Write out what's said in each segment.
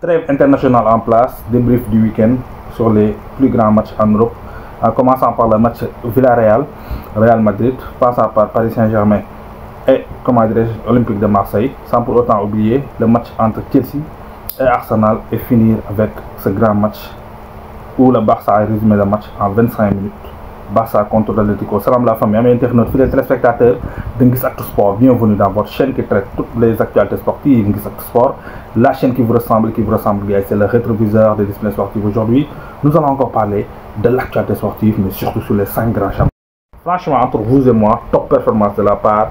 Trêve internationale en place, débrief du week-end sur les plus grands matchs en Europe, en commençant par le match Villarreal Madrid, passant par Paris Saint-Germain et Olympique de Marseille, sans pour autant oublier le match entre Chelsea et Arsenal, et finir avec ce grand match où le Barça a résumé le match en 25 minutes. Barça contre l'Atlético. Salam la famille, amis internautes, fidèles téléspectateurs de Nguiss Actu Sport. Bienvenue dans votre chaîne qui traite toutes les actualités sportives, Nguiss Actu Sport. La chaîne qui vous ressemble, c'est le rétroviseur des disciplines sportives. Aujourd'hui, nous allons encore parler de l'actualité sportive, mais surtout sur les 5 grands championnats. Franchement, entre vous et moi, top performance de la part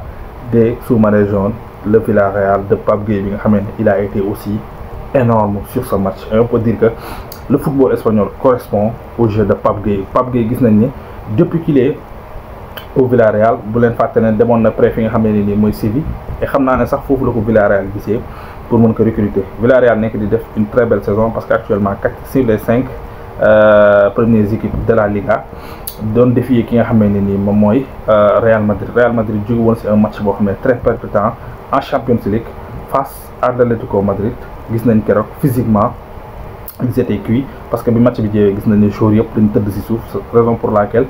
des sous-marins jaunes, le Villarreal de Pape Gueye, il a été aussi énorme sur ce match. Et on peut dire que le football espagnol correspond au jeu de Pape Gueye. Pape Gueye, depuis qu'il est au Villarreal, bu len faté né démon na pré fi nga xamné ni moy Séville, et xamna né sax fofu lako Villarreal gissé pour mën ko recruter. Villarreal nek di def une très belle saison parce qu'actuellement 4 sur les 5 premières équipes de la Liga don défier ki nga xamné ni mom moy Real Madrid. Real Madrid jogu won ci un match bo xamné très percutant en Champions League face à l'Atlético Madrid. Gis nañ kérok physiquement ils étaient cuits parce que le match bi jé gis nañ né joueurs yépp dañu teud ci souf, raison pour laquelle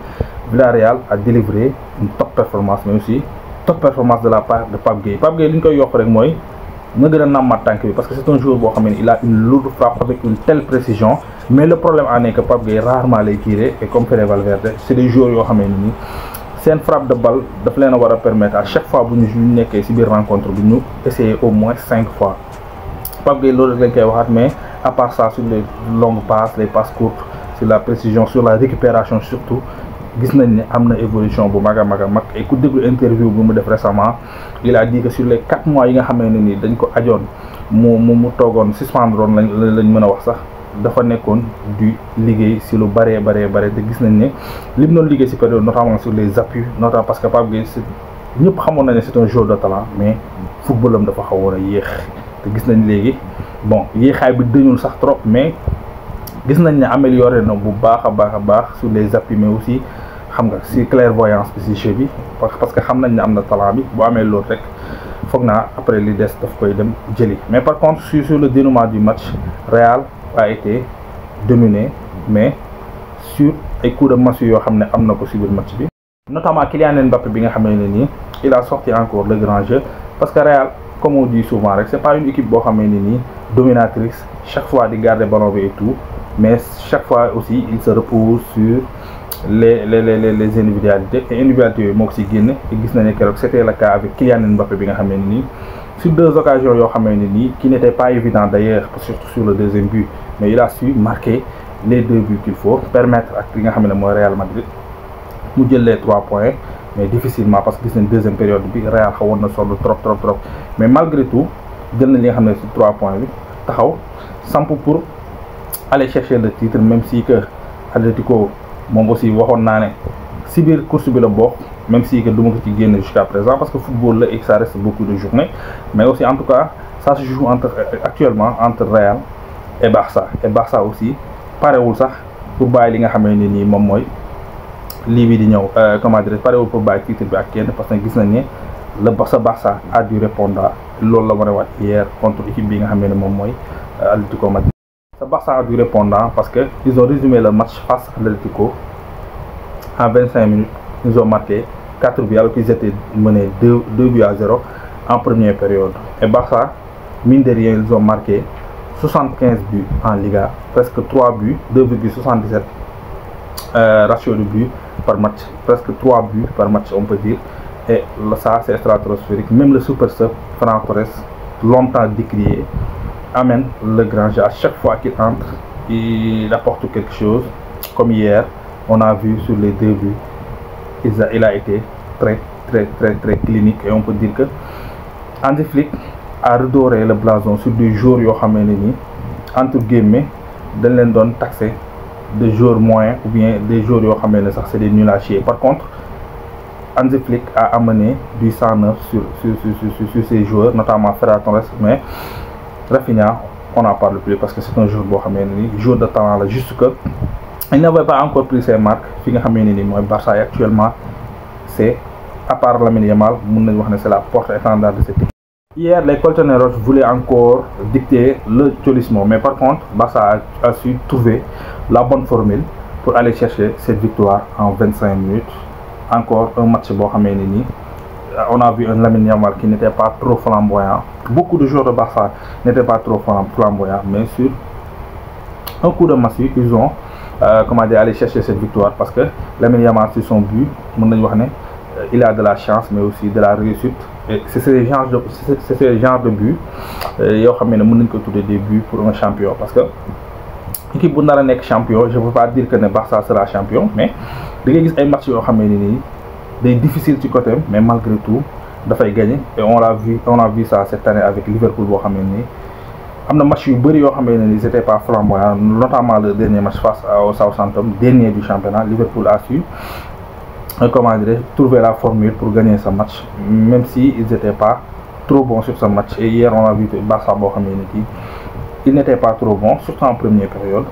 Villarreal a délivré une top performance, mais aussi top performance de la part de Pape Gueye. Pape Gueye li ñu koy yokk rek mooy nga gën a nammaat tànk bi, parce que c'est un joueur boo xam ne il a une lourde frappe avec une telle précision, mais le problème en est que Pape Gueye rarement lay tiré, et comme Fede Valverde c'est des joueurs yoo xam ne nii seen frappe de balle daf leen a war a permettre à chaque fois bu ñu nekkee ci biir rencontre bi ñu essayer au moins 5 fois. Pape Gueye loolu rek lañ koy waxaat, mais à part ça, sur les longues passes, les passes courtes, sur la précision, sur la récupération surtout, gis nañ ne am na évolution bu mag a mag. Et ku déglu interview bu mu def récemment, il a dit que sur les 4 mois yi nga xamee ne ni dañ ko ajoon mu toogoon suspendroon lañ mën a wax sax, dafa nekkoon du liggéey si lu bare te gis nañ ne lim doon liggéey si période notamment sur les appuis, notamment parce que Pape Gueye ñëpp xamoon nañ ne c'est un joueur de talent, mais footballam dafa xawoon a yéex. Te gis nañ léegi bon yéexaay bi dëñul sax trop, mais gis nañ ne amélioré na bu baax a baax sur les appuis, mais aussi xam nga si clairvoyance bi si jeu bi, parce que xam nañ ne am na talent bi. Bu amee loolu rek foog naa après li des daf koy dem jëli. Mais par contre sur le dénouement du match, Real a été dominé, mais sur ay coups de massue yoo xam ne am na ko si biir match bi, notamment Kylian Mbappé bi nga xam ne nii il a sorti encore le grand jeu, parce que Real, comme on dit souvent, c'est pas une équipe dominatrice, chaque fois de garder le ballon et tout, mais chaque fois aussi il se repose sur les individualités. Et individualités aussi gagné, et c'était le cas avec Kylian Mbappé sur 2 occasions qui n'étaient pas évidentes d'ailleurs, surtout sur le deuxième but, mais il a su marquer les 2 buts qu'il faut, permettre à Real Madrid de jël les 3 points, mais difficilement parce que c'est une deuxième période bi Real xawoon na solo trop, mais malgré tout jël na li nga xam ne ci 3 points bi taxaw samp pour aller chercher le titre, même si que Atlético moom aussi waxoon naa ne ci biir course bi la bokk, même si que duma ko ci génn jusqu'à présent parce que football la et ça reste beaucoup de journées, mais aussi en tout cas ça se joue actuellement entre Real et Barça aussi parewul sax pour bàyyi li nga xamee ne nii moom mooy lii bi di ñëw parewul pour bàyyi titre bi ak kenn, parce que gis nañ ne le Barça a dû répondre loolu la war a waat hier contre équipe bi nga xam ne moom mooy Atlético Madrid. Ce Barça a dû répondre parce que ils ont résumé le match face à l'Atlético en 25 minutes. Ils ont marqué 4 buts alors qu'ils étaient menés 2 buts à 0 en première période. Et Barça, mine de rien, ils ont marqué 75 buts en Liga, presque 3 buts, 2,77 ratio de buts par match, presque 3 buts par match on peut dire. Et ça c'est stratosphérique. Même le super sub Ferran Torres, longtemps décrié, amène le grand jeu. À chaque fois qu'il entre, il apporte quelque chose. Comme hier, on a vu sur les 2 buts, il a été très clinique, et on peut dire que Hansi Flick a redoré le blason sur des joueurs yoo xam ne nii entre guillemets dañ leen doon taxé de joueurs moyens ou bien des joueurs yoo xam ne sax c'est des nuls à chier. Par contre Hansi Flick a amené du 109 sur ces joueurs, notamment Ferran Torres, mais Rafinha on n'en parle plus parce que c'est un joueur boo xam ne nii joueur de talent là, juste que il n'avait pas encore pris ses marques. Fi nga xam ne nii mooy Barça actuellement, c'est à part Lamine Yamal mun nañu wax ne c'est la porte-étendard de cette équipe. Hier, les Colchoneros voulaient encore dicter le cholismo, mais par contre, Barça a su trouver la bonne formule pour aller chercher cette victoire en 25 minutes. Encore un match bon. On a vu un Lamine Yamal qui n'était pas trop flamboyant. Beaucoup de joueurs de Barça n'étaient pas trop flamboyants, mais sur un coup de massue, ils ont aller chercher cette victoire parce que Lamine Yamal, sur son but, il a de la chance, mais aussi de la réussite. C'est ce genre de but des buts pour un champion. Parce que l'équipe bu nar a nekk champion, je ne veux pas dire que le Barça sera champion, mais da ngay gis ay matchs yoo xam ne nii day difficile ci côté, mais malgré tout dafay gagner. Et on a vu ça cette année avec Liverpool boo xam ne nii am na match yu bëri yoo xam ne nii c'était pas flamboyant, notamment le dernier match face au Southampton, dernier du championnat. Liverpool a su trouver la formule pour gagner ce match, même si ils n'étaient pas trop bons sur ce match. Et hier on a vu Barça boo xam ne nii ils n'étaient pas trop bons, surtout en première période.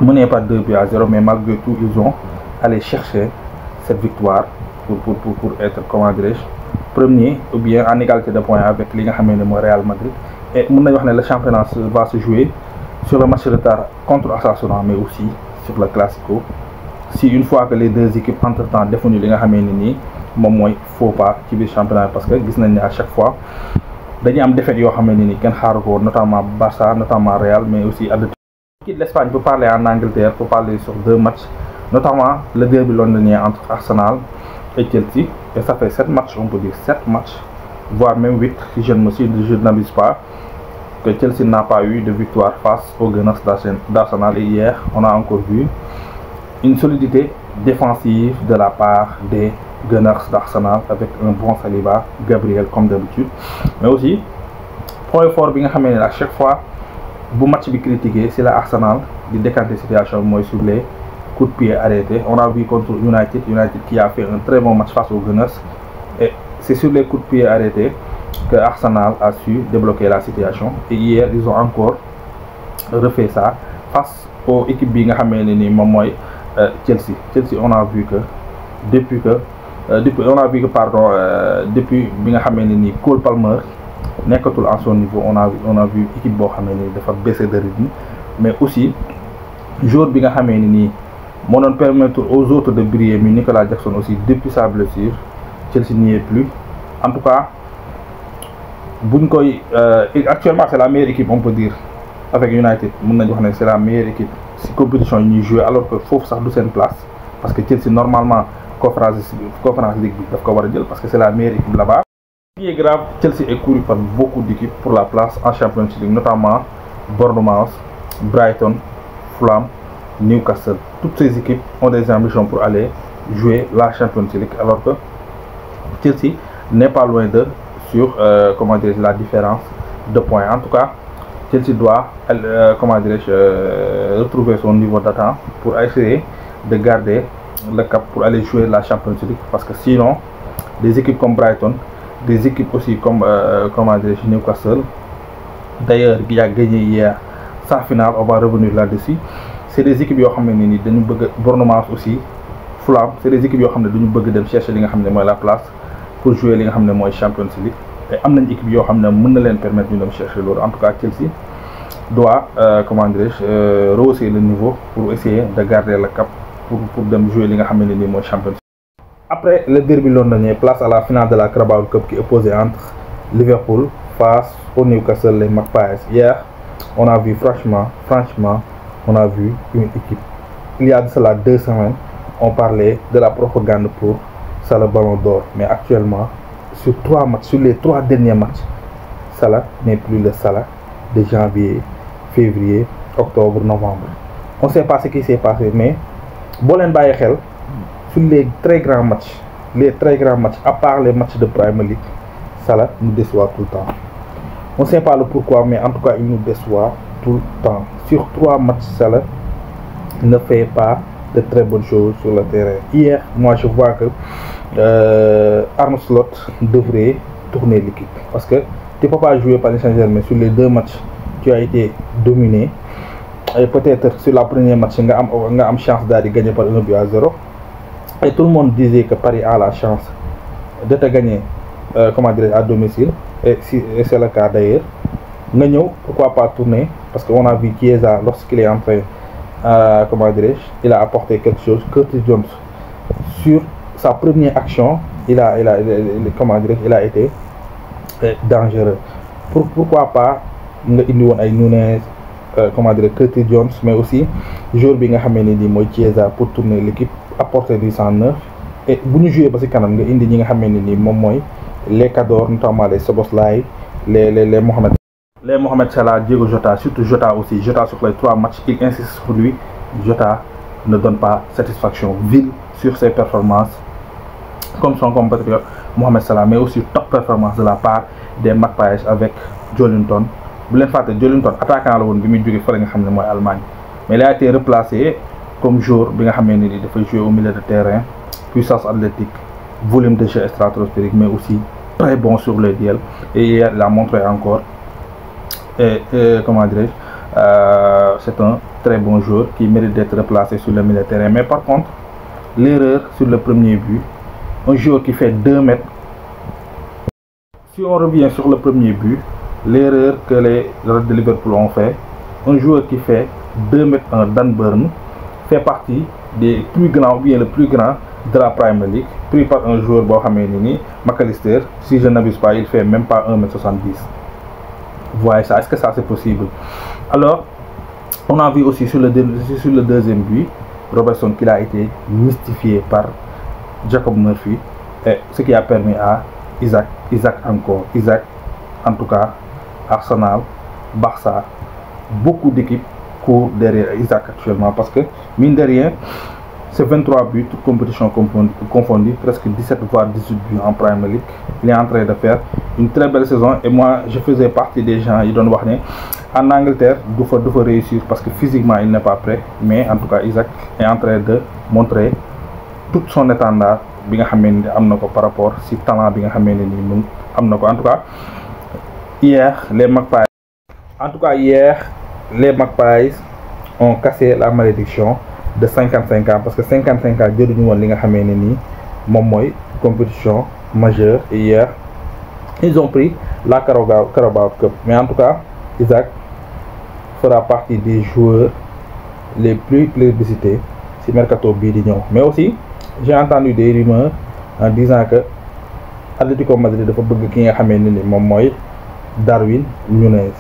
Mené par 2-0, mais malgré tout, ils ont allé chercher cette victoire pour être, premier ou bien en égalité de points avec le Real Madrid. Et le championnat va se jouer sur le match retard contre Osasuna, mais aussi sur le Classico. Si une fois que les deux équipes entre-temps défendent les faut pas ci biir championnat, parce que gis nañ à chaque fois dañuy am défaite yoo xam ne ni kenn xaaru ko, notamment Barça, notamment Real, mais aussi Atletico. L'équipe d'Espagne peut parler en Angleterre, peut parler sur deux matchs, notamment le derby londonien entre Arsenal et Chelsea. Et ça fait 7 matchs, on peut dire 7 matchs, voire même 8 si je n'abuse pas, que Chelsea n'a pas eu de victoire face aux Gunners d'Arsenal. Et hier, on a encore vu une solidité défensive de la part des Gunners d'Arsenal avec un bon Saliba, Gabriel comme d'habitude, mais aussi point fort bi nga xamné à chaque fois bu match bi critiqué, c'est la Arsenal di décanter situation sur les coups de pied arrêtés. On a vu contre United qui a fait un très bon match face aux Gunners, et c'est sur les coups de pied arrêtés que Arsenal a su débloquer la situation. Et hier ils ont encore refait ça face aux équipes bi nga xamné ni mom moy Chelsea. On a vu que depuis bi nga xamee ni Cole Palmer nekkatul en son niveau, on a vu équipe boo xamee ni dafa baisser de rythme, mais aussi joueur bi nga xamee ni moo doon permettre aux autres de briller, mais Nicolas Jackson aussi depuis sa blessure Chelsea n'y est plus. En tout cas buñ koy actuellement c'est la meilleure équipe, on peut dire, avec United mën nañu wax ne c'est la meilleure équipe si compétition yi ñuy jouer, alors que foofu sax du seen place, parce que Chelsea normalement conférence League parce que c'est la meilleure équipe là-bas. Ce qui est grave, Chelsea est couru par beaucoup d'équipes pour la place en Champions League, notamment Bournemouth, Brighton, Fulham, Newcastle. Toutes ces équipes ont des ambitions pour aller jouer la Champions League, alors que Chelsea n'est pas loin d'eux sur la différence de points. En tout cas, Chelsea doit retrouver son niveau d'attente pour essayer de garder le cap pour aller jouer la Champions League, parce que sinon des équipes comme Brighton, des équipes aussi comme Newcastle, d'ailleurs qui a gagné hier sa finale, on va revenir là-dessus, c'est des équipes qui ont Bournemouth aussi, Fulham, c'est des équipes qui ont chercher la place pour jouer la Champions League. Et il y a des équipes qui peuvent permettre de chercher l'autre. En tout cas, Chelsea doit rehausser le niveau pour essayer de garder le cap pour jouer les Champions. Après le derby londonien, place à la finale de la Carabao Cup qui est opposée entre Liverpool face au Newcastle, les Magpies. Hier, on a vu franchement, on a vu une équipe. Il y a de cela 2 semaines, on parlait de la propagande pour Salah Ballon d'Or, mais actuellement sur les 3 derniers matchs, Salah n'est plus le Salah de janvier, février, octobre, novembre. On ne sait pas ce qui s'est passé, mais Bolen Bayechel, sur les très grands matchs, à part les matchs de Premier League, Salah nous déçoit tout le temps. On ne sait pas le pourquoi, mais en tout cas, il nous déçoit tout le temps. Sur 3 matchs, Salah ne fait pas de très bonnes choses sur le terrain. Hier, moi je vois que Arne Slot devrait tourner l'équipe, parce que tu ne peux pas jouer Paris Saint-Germain sur les 2 matchs, tu as été dominé. Et peut-être sur la première match, tu as une chance de gagner par 1-0. Et tout le monde disait que Paris a la chance de te gagner à domicile. et c'est le cas d'ailleurs. Pourquoi pas tourner, parce qu'on a vu Chiesa lorsqu'il est entré, comment dirais-je, il a apporté quelque chose. Curtis Jones, sur sa première action, il a été dangereux. Pourquoi pas Nunez, comment dire, Curtis Jones, mais aussi joueur bi nga xamné ni moy Chiesa pour tourner l'équipe, apporter du 109. Et bu ñu jouer ba ci kanam nga indi ñi nga xamné ni mom moy les Cador, notamment les Szoboszlai, les Mohamed Salah, Diego Jota, surtout Jota aussi. Jota sur les 3 matchs, il insiste sur lui. Jota ne donne pas satisfaction. Ville sur ses performances, comme son compatriote Mohamed Salah, mais aussi top performance de la part des Magpies avec Joelinton. Vous l'avez fait, Joelinton, attaquant à l'Allemagne, mais il a été replacé comme joueur qui a joué au milieu de terrain, puissance athlétique, volume de jeu stratosphérique, mais aussi très bon sur le duel. Et hier, il a montré encore. Comment dirais-je, c'est un très bon joueur qui mérite d'être replacé sur le milieu de terrain. Mais par contre, l'erreur sur le premier but, un joueur qui fait 2 mètres. Si on revient sur le premier but, l'erreur que les Reds de Liverpool ont fait, un joueur qui fait 2 mètres, Dan Burn, fait partie des plus grands, ou bien le plus grand de la Premier League, pris par un joueur McAllister. Si je n'abuse pas, il fait même pas 1m70. Voyez ça, est-ce que ça c'est possible? Alors, on a vu aussi sur le deuxième but, Robertson, qu'il a été mystifié par Jacob Murphy, et ce qui a permis à Isaac en tout cas, Arsenal, Barça, beaucoup d'équipes courent derrière Isaac actuellement, parce que mine de rien, c'est 23 buts, toutes compétitions confondues, presque 17 voire 18 buts en Premier League. Il est en train de faire une très belle saison, et moi je faisais partie des gens qui donnent en Angleterre, il faut réussir parce que physiquement il n'est pas prêt, mais en tout cas Isaac est en train de montrer tout son étendard par rapport au talent bi nga en tout cas hier les Magpies ont cassé la malédiction de 55 ans, parce que 55 ans jëluñu woon li nga xamee ne nii moom mooy compétition majeure, et hier ils ont pris la Carabao Cup. Mais en tout cas Isaac fera partie des joueurs les plus plébiscités si mercato bii di ñëw. Mais aussi j'ai entendu des rumeurs en disant que Atlético Madrid dafa bëgg ki nga xamee ne ni moom mooy Darwin Núñez,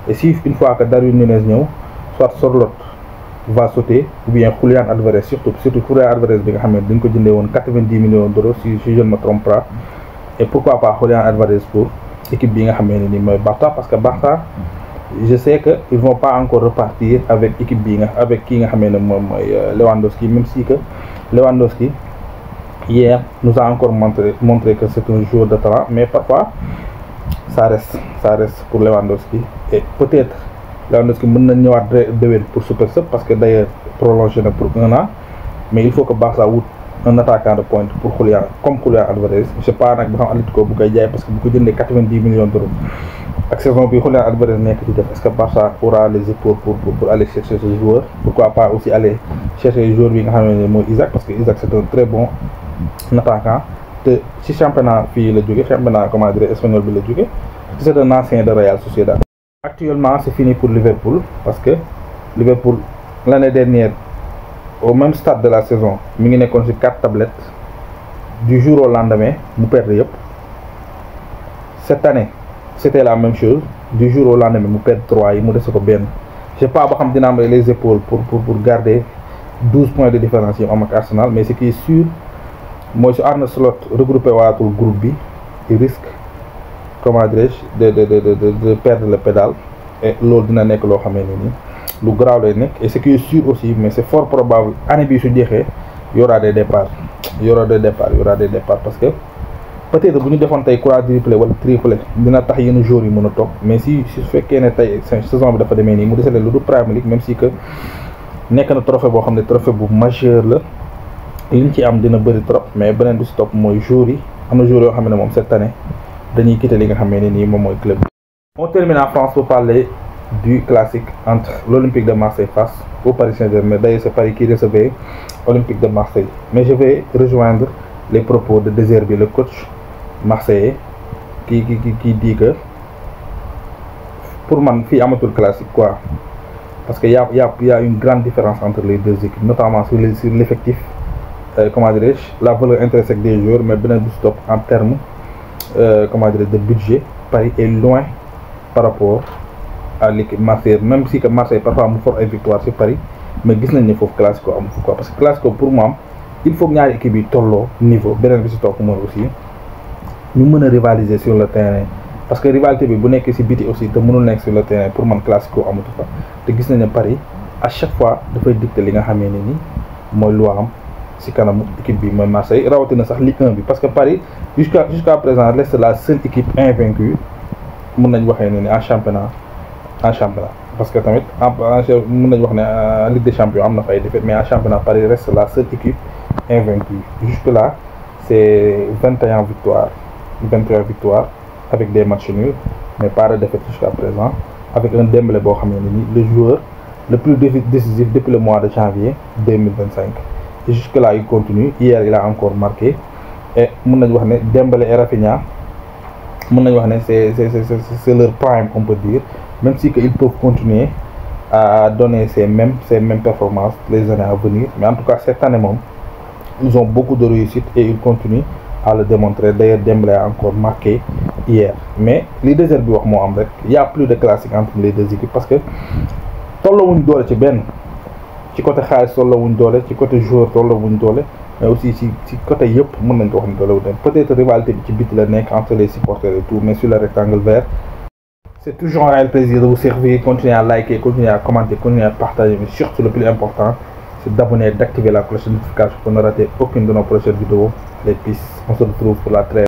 et si une fois que Darwin Núñez ñëw, soit Sorloth va sauter, ou bien Julián Álvarez, surtout Julián Álvarez bi nga xam ne dañ ko jëndee woon 90 millions d'euros si je ne me trompe pas. Et pourquoi pas Julián Álvarez pour équipe bi nga xam ne ni mooy Barça, parce que Barça je sais que ils vont pas encore repartir avec équipe bi avec ki nga xam ne moom mooy Lewandowski, même si que Lewandowski hier nous a encore montré que c'est un joueur de talent, mais parfois ça reste pour Lewandowski, et peut-être Lewandowski mën na ñëwaat déwén pour Super Sub, parce que d'ailleurs prolongé pour 1 an, mais il faut que Barça wut un attaquant de pointe pour Julián Álvarez. Je sais pas nag ba xam Atlético bu koy jaay, parce que bu ko jëndee 90 millions d'euros ak saison bi Julián Álvarez nekk di def, est-ce que Barça aura les épaules pour aller chercher ce joueur? Pourquoi pas aussi aller chercher le joueur bi nga xam ne mooy Isaac, parce que Isaac c'est un très bon attaquant, te ci championnat fii la jóge, championnat comment dire espagnol bi la jóge, c'est un ancien de Real Sociedad. Actuellement c'est fini pour Liverpool, parce que Liverpool l'année dernière au même stade de la saison mi ngi nekkoon ci 4 tablettes, du jour au lendemain mu perdre yëpp. Cette année c'était la même chose, du jour au lendemain mu perdre 3 yi mu dese ko benn. Je sais pas ba xam dina am les épaules pour garder 12 points de différence yi am ak Arsenal, mais ce qui est sûr mooy su Arne Slot regroupé waatul groupe bi, il risque comment dirais-je de perdre le pédale, et loolu dina nekk loo xamee ne nii lu graaw lay nekk. Et ce qui est sûr aussi, mais c'est fort probable année bi su jeexee y aura des départs, parce que peut-être bu ñu defoon tey quadruplé wala triplé dina tax yenn jours yi mën a toog, mais si su fekkee ne tey saison bi dafa demee nii mu desale lu du Premier League, même si que nekk na trophée boo xam ne trophée bu majeur la, liñ ci am dina bëri trop, mais beneen bi si topp mooy jours yi am na jours yoo xam ne moom cette année dañuy quitter li nga xam ne nii moom mooy club. On termine en France pour parler du classique entre l'Olympique de Marseille face au Paris Saint-Germain. D'ailleurs c'est Paris qui recevait Olympique de Marseille, mais je vais rejoindre les propos de De Zerbi, le coach marseillais, qui dit que pour man fii amatul classique quoi, parce que y a une grande différence entre les deux équipes, notamment sur l'effectif, comment dirais-je, la valeur intrinsèque des joueurs, mais beneen bu stop en termes comment dirais-je de budget. Paris est loin par rapport à l'équipe Marseille, même si que Marseille parfois mu for ay victoire ci Paris, mais gis nañ ne foofu classico am quoi, parce que classico pour moi il faut que ñaari équipe yi tolloo niveau. Beneen bi ci topp mooy aussi ñu mën a rivaliser sur le terrain, parce que rivalité bi bu nekk ci biti aussi te mënul nekk sur le terrain, pour man classico amatu fa. te gis nañ ne Paris à chaque fois dafay dicter li nga xamee ne ni mooy loi am ci kanamu équipe bi mooy Marseille, rawatina sax Ligue 1 bi, parce que Paris jusqu'à présent reste la seule équipe invaincue mën nañ waxee ne ni en championnat, parce que tamit mën nañ wax ne Ligue des Champions am na fa ay défaites, mais en championnat Paris reste la seule équipe invaincue. Jusque là c'est 21 victoires avec des matchs nuls, mais pas de défaite jusqu'à présent, avec un Dembélé boo xam ne ni le joueur le plus décisif depuis le mois de janvier 2025. Et jusque là il continue. Hier il a encore marqué, et mën nañ wax ne Dembélé et Rafinha mën nañ wax ne c'est leur prime, on peut dire, même si que ils peuvent continuer à donner ces mêmes performances les années à venir, mais en tout cas cette année moom ils ont beaucoup de réussite et ils continuent à le démontrer. D'ailleurs Dembélé a encore marqué hier. Mais li désert bi wax moo am rek, il y a plus de classique entre les deux équipes, parce que tollawuñ doole ci benn, ci côté xaalis tollawuñ doole, ci côté joueur tollawuñ doole, mais aussi ci côté yëpp mën nañ ko wax ni tollawuñ. Peut-être rivalité bi ci biti la nekk entre les supporters et tout, mais sur le rectangle vert c'est toujours un réel plaisir de vous servir. Continuez à liker, continuez à commenter, continuez à partager, mais surtout le plus important c'est d'abonner et d'activer la cloche de notification pour ne rater aucune de nos prochaines vidéos. Les pistes, on se retrouve pour la trêve.